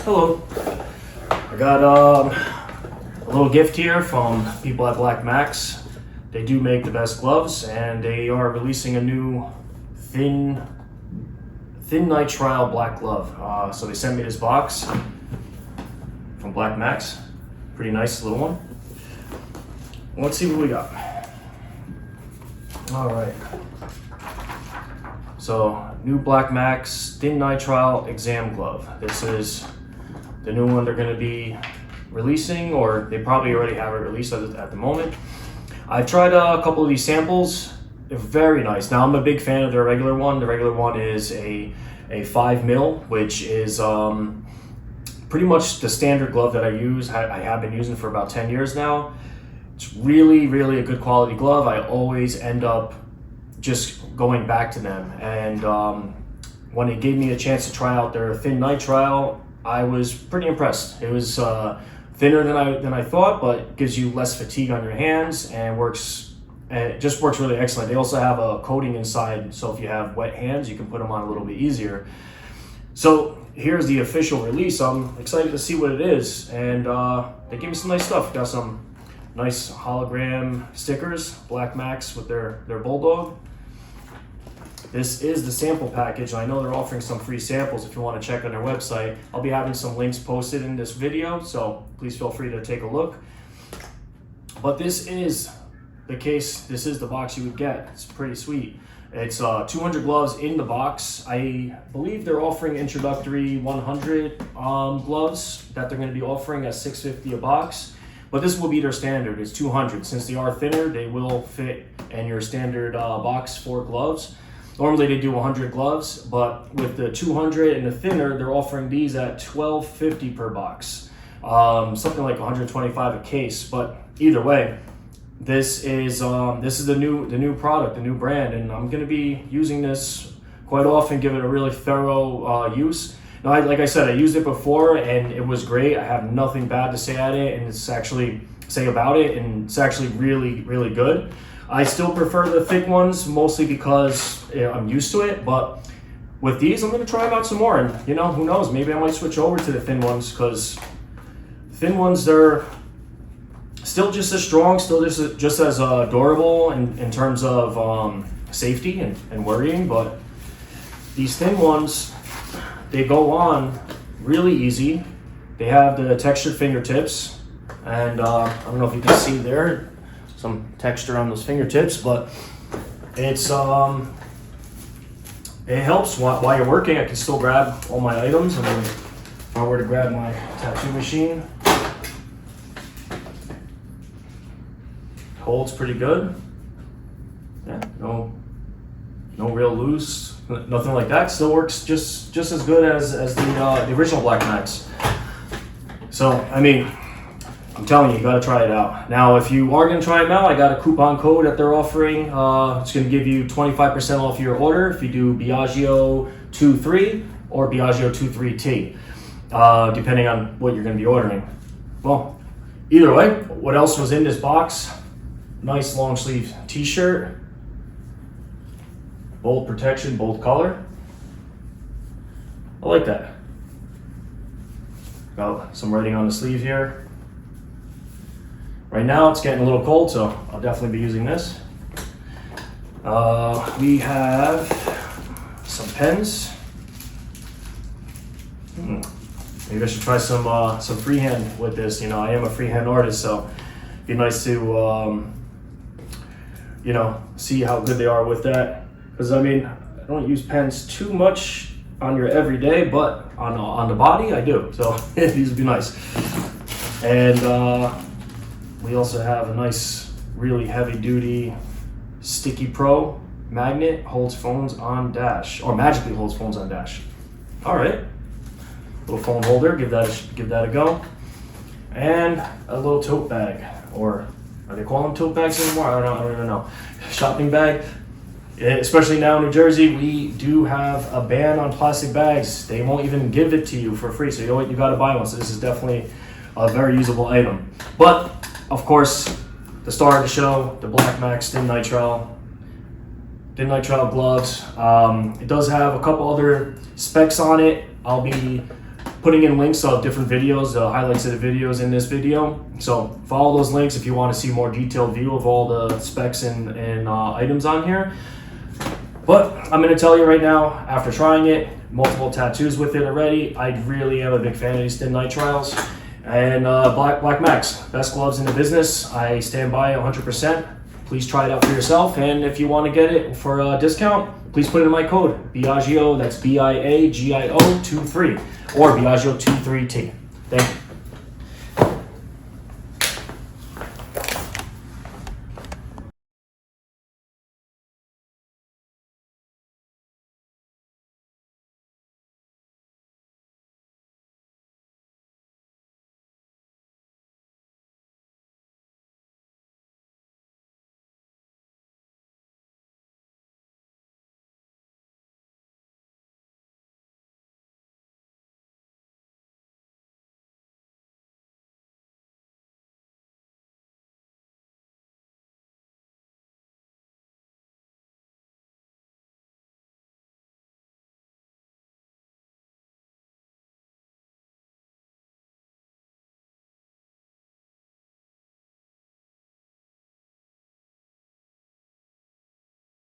Hello. I got a little gift here from people at Maxx. They do make the best gloves, and they are releasing a new thin nitrile black glove. So they sent me this box from Maxx. Pretty nice little one. Let's see what we got. All right. So new Maxx thin nitrile exam glove. This is the new one they're going to be releasing, or they probably already have it released at the moment. I've tried a couple of these samples. They're very nice. Now I'm a big fan of their regular one. The regular one is a 5 mil, which is pretty much the standard glove that I use. I have been using for about 10 years now. It's really, really a good quality glove. I always end up just going back to them. And when they gave me a chance to try out their thin nitrile, I was pretty impressed. It was thinner than I thought, but gives you less fatigue on your hands and it just works really excellent. They also have a coating inside, so if you have wet hands, you can put them on a little bit easier. So here's the official release. I'm excited to see what it is, and they gave me some nice stuff. Got some nice hologram stickers, Maxx with their bulldog. This is the sample package. I know they're offering some free samples if you want to check on their website. I'll be having some links posted in this video, so please feel free to take a look. But this is the case. This is the box you would get. It's pretty sweet. It's 200 gloves in the box. I believe they're offering introductory 100 gloves that they're going to be offering at $6.50 a box. But this will be their standard. It's 200. Since they are thinner, they will fit in your standard box for gloves. Normally they do 100 gloves, but with the 200 and the thinner, they're offering these at $12.50 per box. Something like 125 a case. But either way, this is the new product, the new brand, and I'm going to be using this quite often. Give it a really thorough use. Now, like I said, I used it before and it was great. I have nothing bad to say about it, and it's actually really, really good. I still prefer the thick ones, mostly because I'm used to it, but with these, I'm going to try them out some more, and who knows, maybe I might switch over to the thin ones, because thin ones, they're still just as strong, still just as durable in terms of safety and worrying, but these thin ones, they go on really easy. They have the textured fingertips, and I don't know if you can see there some texture on those fingertips, but it's it helps while you're working. I can still grab all my items, and then if I were to grab my tattoo machine, holds pretty good. Yeah, no real loose, nothing like that. Still works just as good as the original Maxx. So I mean, I'm telling you, you got to try it out. Now, if you are going to try it out, I got a coupon code that they're offering. It's going to give you 25% off your order if you do Biagio 23 or Biagio 23T, depending on what you're going to be ordering. Well, either way, what else was in this box? Nice long sleeve t-shirt, bold protection, bold color. I like that. Got some writing on the sleeve here. Right now it's getting a little cold, so I'll definitely be using this. We have some pens. Maybe I should try some freehand with this. I am a freehand artist, so it'd be nice to see how good they are with that. Because I mean, I don't use pens too much on your everyday, but on the body I do. So these would be nice. And we also have a nice, really heavy-duty Sticky Pro magnet, holds phones on dash, or magically holds phones on dash. All right, little phone holder, give that a go, and a little tote bag, or are they calling them tote bags anymore? I don't even know. Shopping bag. Especially now in New Jersey, we do have a ban on plastic bags. They won't even give it to you for free, so you got to buy one. So this is definitely a very usable item. But of course, the star of the show, the Maxx thin nitrile gloves. It does have a couple other specs on it. I'll be putting in links of different videos, highlights of the videos in this video. So follow those links if you want to see more detailed view of all the specs and items on here. But I'm going to tell you right now, after trying it, multiple tattoos with it already, I really am a big fan of these thin nitriles. And Black Maxx, best gloves in the business. I stand by 100%. Please try it out for yourself. And if you want to get it for a discount, please put in my code, Biagio, that's Biagio 23, or Biagio 23T. Thank you.